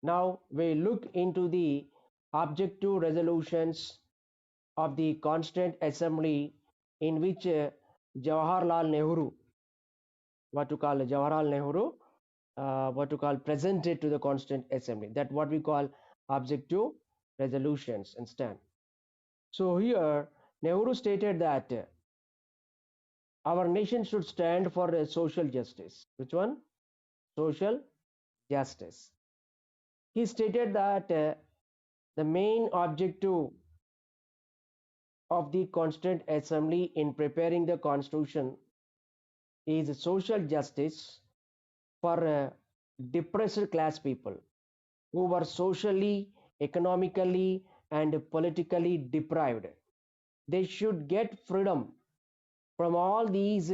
Now we look into the objective resolutions of the Constituent Assembly in which Jawaharlal Nehru, what to call presented to the Constituent Assembly. That what we call objective resolutions and stand. So here Nehru stated that our nation should stand for social justice. Which one? Social justice. He stated that the main objective of the Constituent Assembly in preparing the Constitution is social justice for depressed class people who were socially, economically, and politically deprived. They should get freedom from all these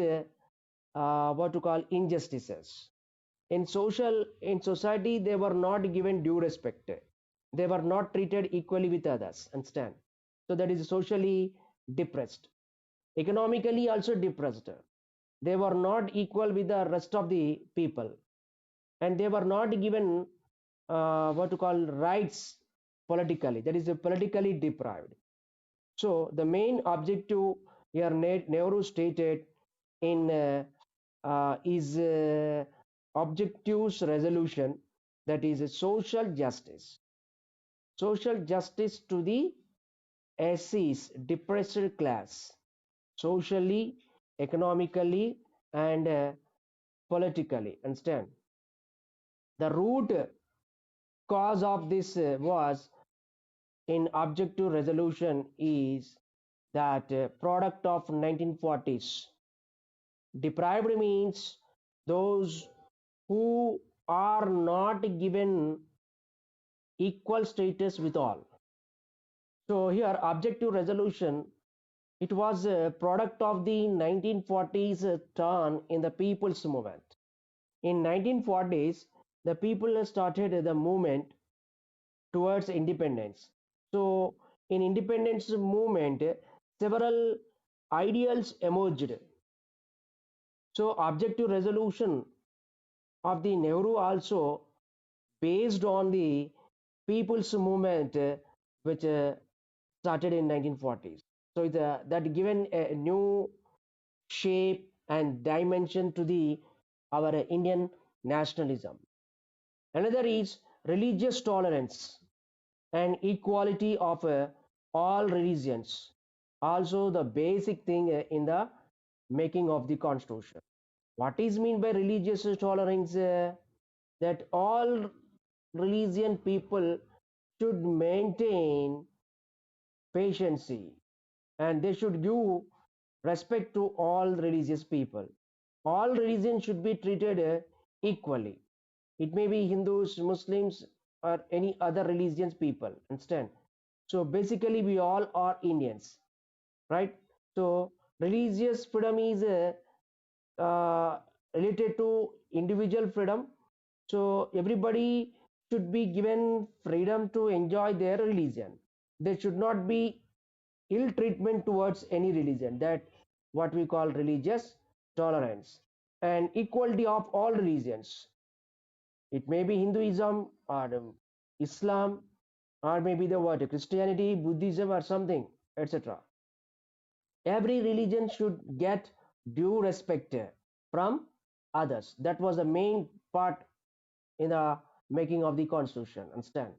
what to call injustices. In society, they were not given due respect. They were not treated equally with others. Understand? So that is socially depressed. Economically also depressed. They were not equal with the rest of the people, and they were not given what to call rights politically. That is politically deprived. So the main objective here Nehru stated in is objectives resolution, that is social justice. Social justice to the SCs, depressed class, socially, economically, and politically. Understand? The root cause of this was in objective resolution is that product of 1940s. Deprived means those who are not given equal status with all. So here objective resolution, it was a product of the 1940s turn in the people's movement. In 1940s, the people started the movement towards independence. So in independence movement, several ideals emerged. So objective resolution of the Nehru also based on the people's movement which started in 1940s. So that given a new shape and dimension to the our Indian nationalism. Another is religious tolerance and equality of all religions. Also the basic thing in the making of the constitution. What is mean by religious tolerance? That all religion people should maintain patience, and they should give respect to all religious people. All religions should be treated equally. It may be Hindus, Muslims, or any other religions people. Understand? So basically, we all are Indians, right? So religious freedom is related to individual freedom. So everybody should be given freedom to enjoy their religion. There should not be ill treatment towards any religion. That what we call religious tolerance and equality of all religions. It may be Hinduism or Islam, or maybe the what Christianity, Buddhism, or something, etc. Every religion should get due respect from others. That was the main part in the making of the constitution. Understand?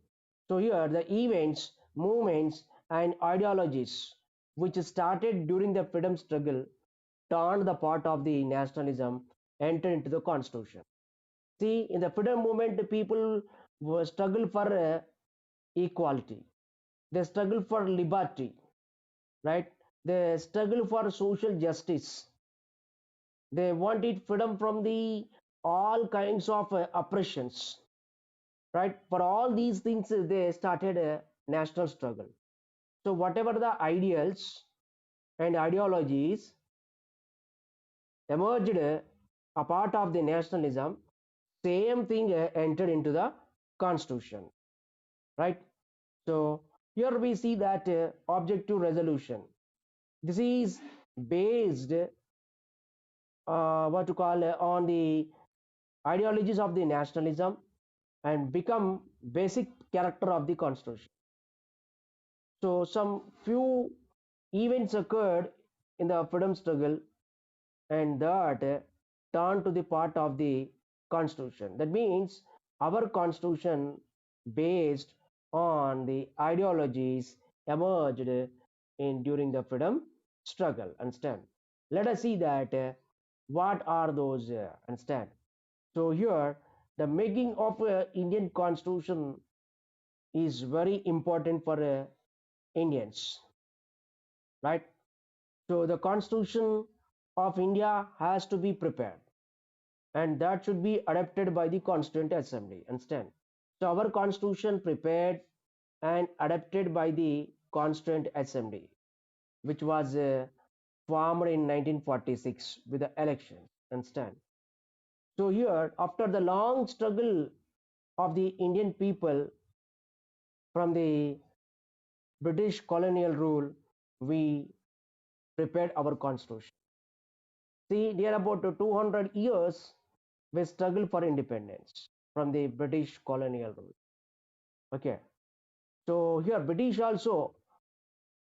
So here the events, movements, and ideologies which started during the freedom struggle turned the part of the nationalism entered into the constitution. See, in the freedom movement, the people were struggle for equality. They struggle for liberty, right? They struggle for social justice. They wanted freedom from the all kinds of oppressions, right? For all these things, they started a national struggle. So whatever the ideals and ideologies emerged a part of the nationalism, same thing entered into the constitution, right? So here we see that objective resolution. This is based what to call on the ideologies of the nationalism and become basic character of the constitution. So some few events occurred in the freedom struggle and that turned to the part of the constitution. That means our constitution based on the ideologies emerged in during the freedom struggle. Understand? Let us see that what are those. Understand? So here the making of Indian constitution is very important for Indians, right? So the constitution of India has to be prepared and that should be adopted by the Constituent Assembly. Understand? So our constitution prepared and adopted by the Constituent Assembly, which was formed in 1946 with the elections. Understand? So here, after the long struggle of the Indian people from the British colonial rule, we prepared our constitution. See, near about 200 years, we struggled for independence from the British colonial rule. Okay, so here British also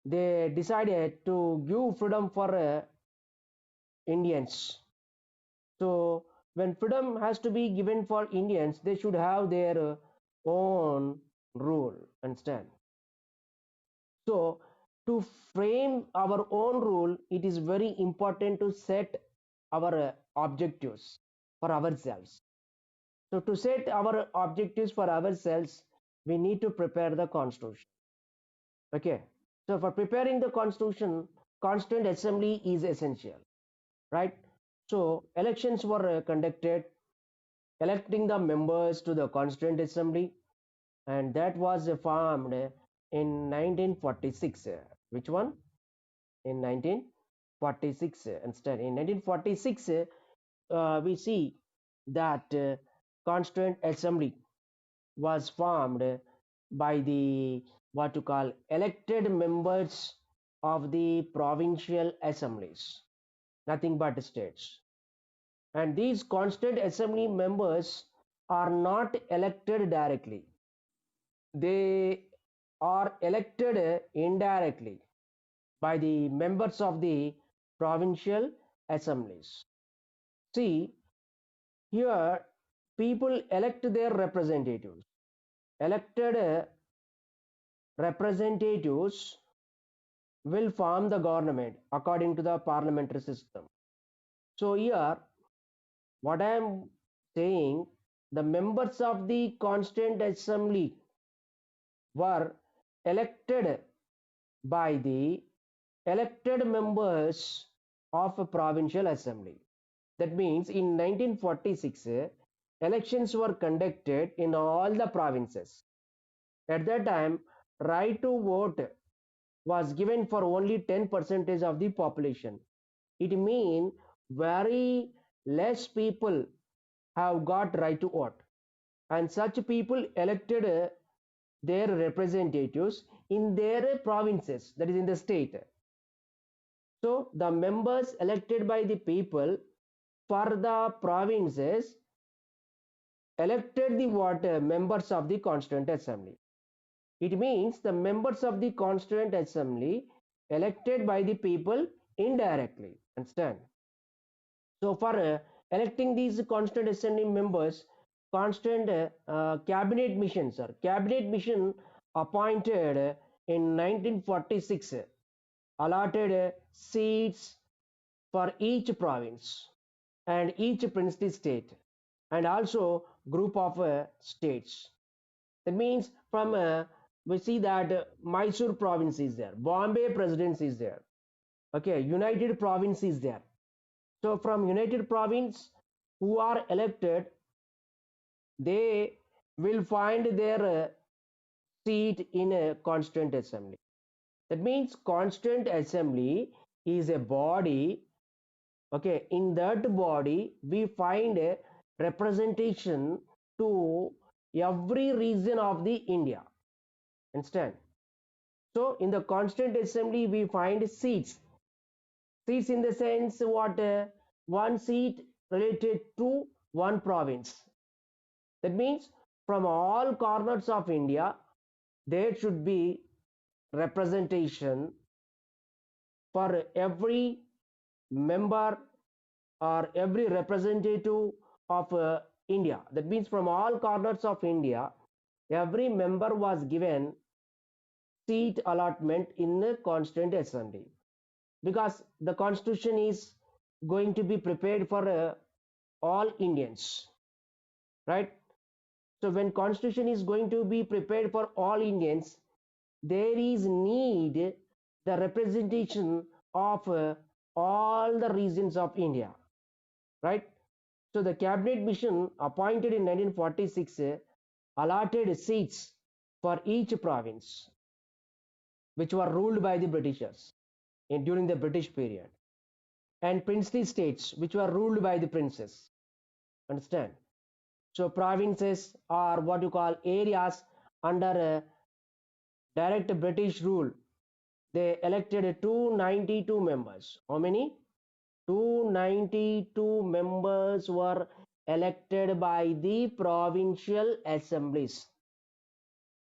they decided to give freedom for Indians. So when freedom has to be given for Indians, they should have their own rule. Understand? So to frame our own rule, it is very important to set our objectives for ourselves. So to set our objectives for ourselves, we need to prepare the constitution. Okay. So for preparing the constitution, Constituent Assembly is essential, right? So elections were conducted, electing the members to the Constituent Assembly, and that was formed in 1946. Which one? In 1946. Instead, in 1946, we see that Constituent Assembly was formed by the what to call elected members of the provincial assemblies, nothing but states. And these Constituent Assembly members are not elected directly, they are elected indirectly by the members of the provincial assemblies. See, here people elect their representatives. Elected representatives will form the government according to the parliamentary system. So here, what I am saying, the members of the Constituent Assembly were elected by the elected members of a provincial assembly. That means in 1946, elections were conducted in all the provinces. At that time, right to vote was given for only 10% of the population. It means very less people have got right to vote, and such people elected their representatives in their provinces, that is in the state. So the members elected by the people for the provinces elected the what members of the Constituent Assembly. It means the members of the Constituent Assembly elected by the people indirectly. Understand? So for electing these Constituent Assembly members, constant cabinet missions or cabinet mission appointed in 1946 allotted seats for each province and each princely state and also group of states. That means from we see that Mysore province is there, Bombay presidency is there, okay, United province is there. So from United province who are elected, they will find their seat in a Constituent Assembly. That means Constituent Assembly is a body. Okay, in that body we find a representation to every region of the India. Understand? So in the Constituent Assembly we find seats. Seats in the sense what one seat related to one province. That means from all corners of India, there should be representation for every member or every representative of India. That means from all corners of India, every member was given seat allotment in a constituent assembly, because the constitution is going to be prepared for all Indians, right? So when constitution is going to be prepared for all Indians, there is need the representation of all the regions of India, right? So the cabinet mission appointed in 1946 allotted seats for each province, which were ruled by the Britishers during the British period, and princely states, which were ruled by the princes. Understand? So provinces are what you call areas under direct British rule. They elected 292 members. How many? 292 members were elected by the provincial assemblies.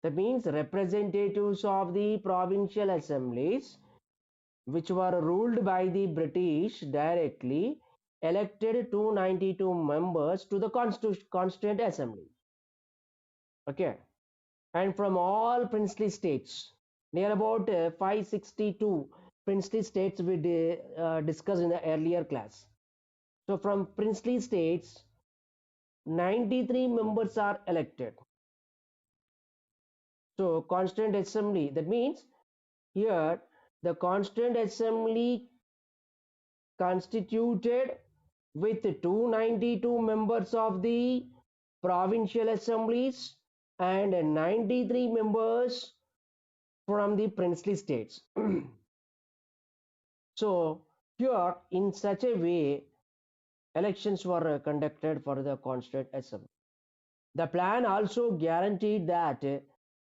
That means representatives of the provincial assemblies, which were ruled by the British directly, elected 292 members to the Constituent Assembly. Okay. And from all princely states, near about 562 princely states we discussed in the earlier class. So from princely states, 93 members are elected. So Constituent Assembly, that means here the Constituent Assembly constituted with 292 members of the provincial assemblies and 93 members from the princely states. So here, in such a way, elections were conducted for the Constituent Assembly. The plan also guaranteed that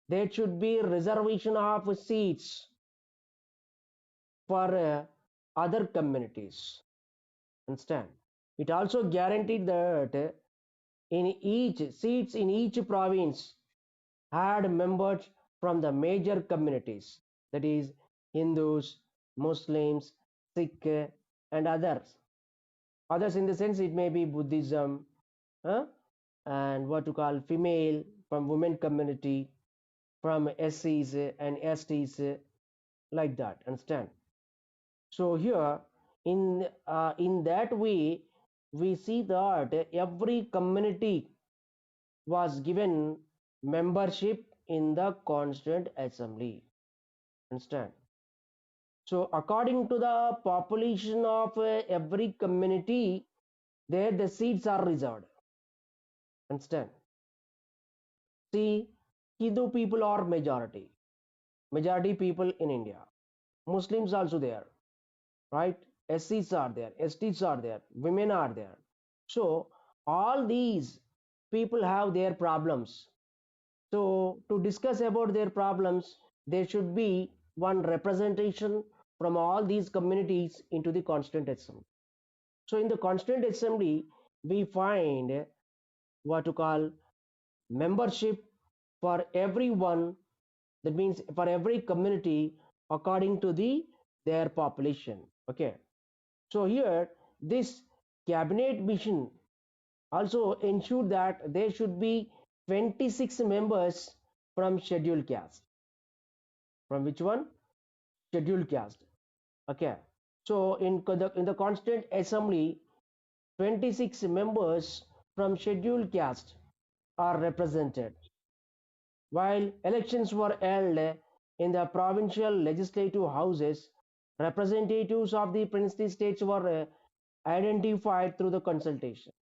there should be reservation of seats for other communities. Understand? It also guaranteed that in each seats in each province had members from the major communities, that is Hindus, Muslims, Sikh, and others. Others in the sense it may be Buddhism, and what to call female from women community, from SCs and STs, like that. Understand? So here in that way we see that every community was given membership in the Constituent Assembly. Understand? So according to the population of every community, there the seats are reserved. Understand? See, Hindu people are majority people in India. Muslims also there, right? SCs are there, STs are there, women are there. So all these people have their problems. So to discuss about their problems, there should be one representation from all these communities into the Constituent Assembly. So in the Constituent Assembly, we find what to call membership for everyone. That means for every community according to their population. Okay. So here this cabinet mission also ensured that there should be 26 members from scheduled caste. From which one? Scheduled caste. Okay. So in the Constituent Assembly, 26 members from scheduled caste are represented, while elections were held in the provincial legislative houses. Representatives of the princely states were identified through the consultation.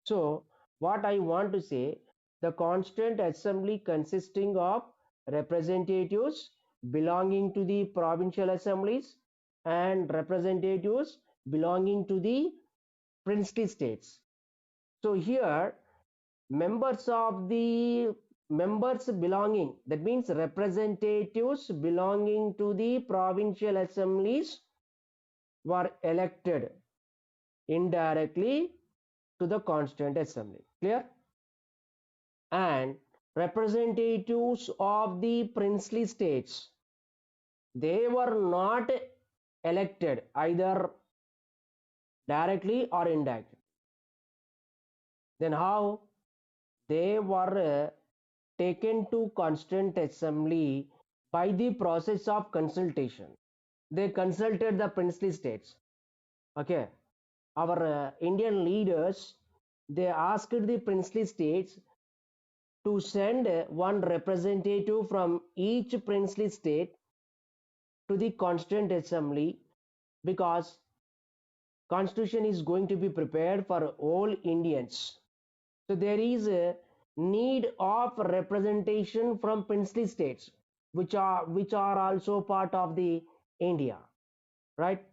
So what I want to say, the Constituent Assembly consisting of representatives belonging to the provincial assemblies and representatives belonging to the princely states. So here members belonging, that means representatives belonging to the provincial assemblies, were elected indirectly to the Constituent Assembly. Clear? and representatives of the princely states. They were not elected either directly or indirectly. Then how? They were taken to Constituent Assembly by the process of consultation. They consulted the princely states. Okay, our Indian leaders, they asked the princely states to send one representative from each princely state to the Constituent Assembly, because constitution is going to be prepared for all Indians. So there is a need of representation from princely states, which are also part of the India, right?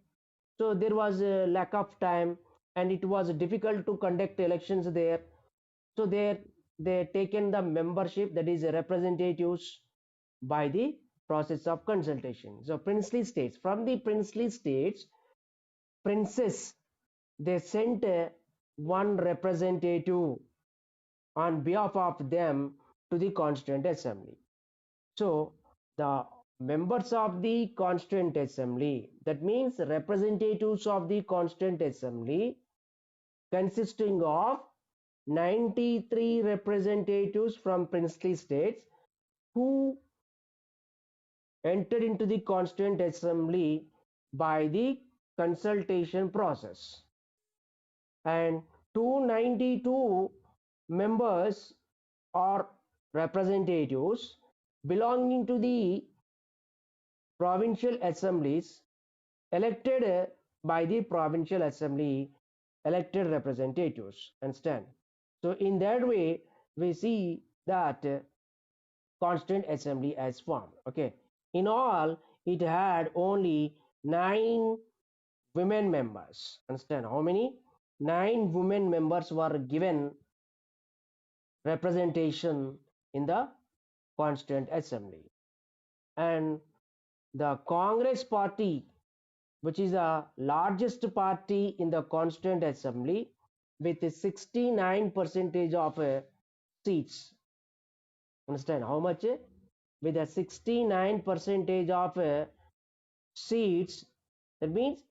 So there was a lack of time, and it was difficult to conduct elections there. So they taken the membership, that is representatives, by the process of consultation. So princely states, from the princely states, princes, they sent one representative on behalf of them to the Constituent Assembly. So the members of the Constituent Assembly, that means representatives of the Constituent Assembly, consisting of 93 representatives from princely states, who entered into the Constituent Assembly by the consultation process, and 292 members or representatives belonging to the provincial assemblies, elected by the provincial assembly elected representatives. Understand? So in that way we see that Constituent Assembly as formed. Okay, in all it had only 9 women members. Understand? How many? 9 women members were given representation in the Constituent Assembly. And the Congress party, which is the largest party in the Constituent Assembly, with 69 percentage of seats. Understand how much? With a 69 percentage of seats, that means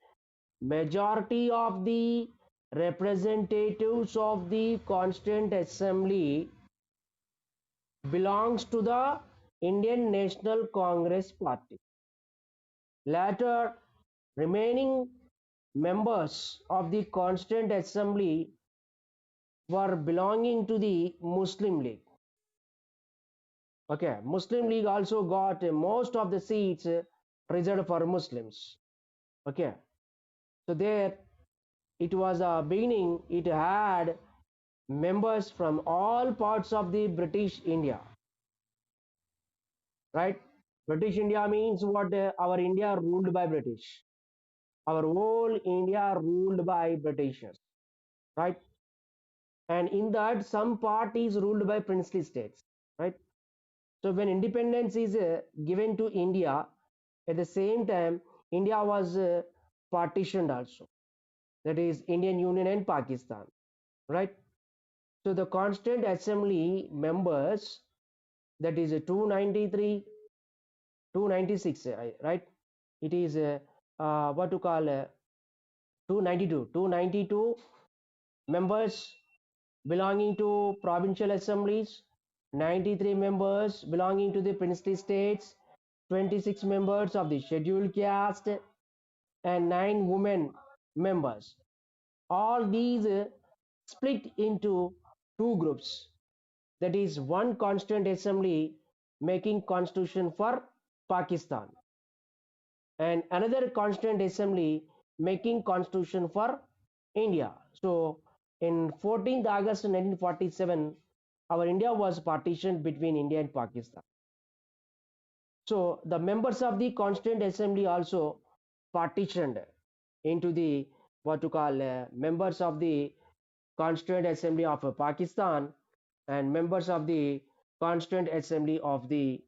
majority of the representatives of the Constituent Assembly belongs to the Indian National Congress Party. Later, remaining members of the Constituent Assembly were belonging to the Muslim League. Okay, Muslim League also got most of the seats reserved for Muslims. Okay, so there it was a beginning. It had members from all parts of the British India, right? British India means what? Our India ruled by British. Our whole India ruled by Britishers, right? And in that, some part is ruled by princely states, right? So when independence is given to India, at the same time India was partitioned also, that is Indian Union and Pakistan, right? So the Constituent Assembly members, that is 293, 296, right? It is what to call 292 members belonging to provincial assemblies, 93 members belonging to the princely states, 26 members of the scheduled caste, and 9 women members. All these split into two groups. That is one Constituent Assembly making constitution for Pakistan, and another Constituent Assembly making constitution for India. So in 14th August 1947, our India was partitioned between India and Pakistan. So the members of the Constituent Assembly also partitioned into the what to call members of the Constituent Assembly of Pakistan and members of the Constituent Assembly of the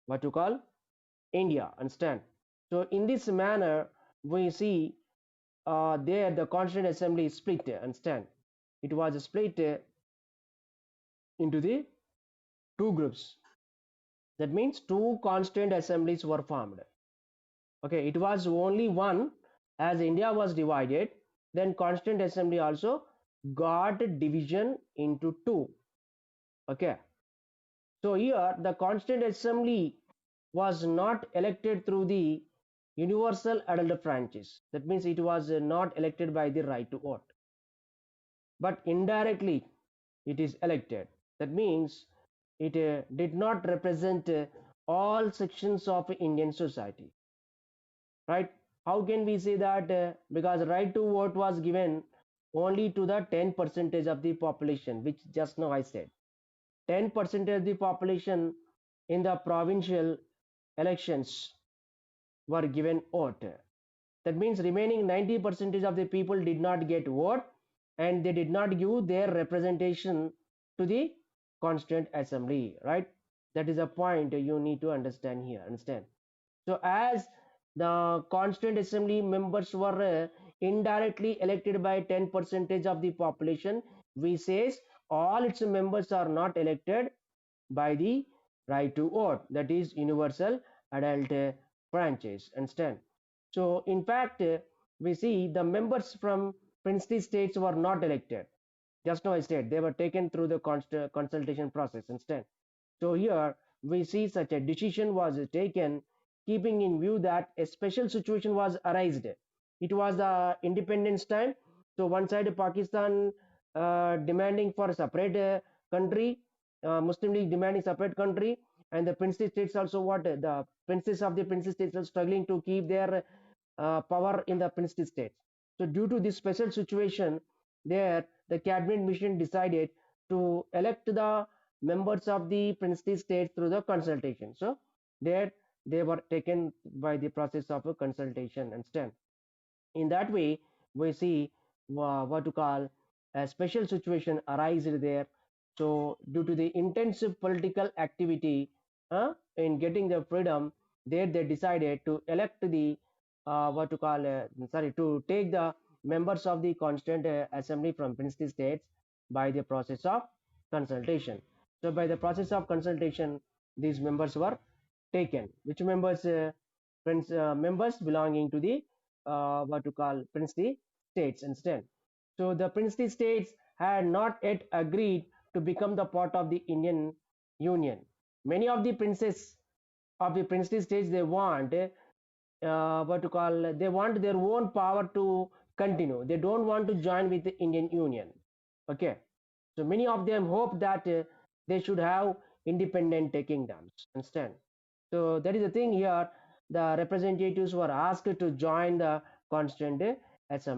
what to call India. Understand? So in this manner, we see there the Constituent Assembly is split. Understand? It was split into the two groups. That means two constituent assemblies were formed. Okay, it was only one. As India was divided, then constituent assembly also got division into two. Okay, so here the constituent assembly was not elected through the universal adult franchise. That means it was not elected by the right to vote, but indirectly it is elected. That means it did not represent all sections of Indian society, right? How can we say that? Because right to vote was given only to the 10 percentage of the population, which just now I said. 10% of the population in the provincial elections were given vote. That means remaining 90% of the people did not get vote, and they did not give their representation to the constituent assembly, right? That is a point you need to understand here. Understand? So as the constituent assembly members were indirectly elected by 10 percentage of the population, we says all its members are not elected by the right to vote, that is universal adult franchise. Understand? So in fact, we see the members from princely states were not elected. Just now I said they were taken through the consultation process instead. So here we see such a decision was taken keeping in view that a special situation was arised. It was the independence time. So one side Pakistan demanding for a separate country, Muslim League demanding separate country, and the princely states also what the princes of the princely states are struggling to keep their power in the princely states. So due to this special situation, there the cabinet mission decided to elect the members of the princely states through the consultation. So there they were taken by the process of a consultation and stand. In that way, we see what to call a special situation arises there. So due to the intensive political activity in getting the freedom, there they decided to elect the what to call sorry to take the members of the constituent assembly from princely states by the process of consultation. So by the process of consultation, these members were taken. Which members? Members belonging to the what to call princely states instead. So the princely states had not yet agreed to become the part of the Indian Union. Many of the princes of the princely states they want what to call they want their own power to continue. They don't want to join with the Indian Union. Okay, so many of them hope that they should have independent kingdoms. Understand? So that is the thing here. The representatives were asked to join the constituent assembly.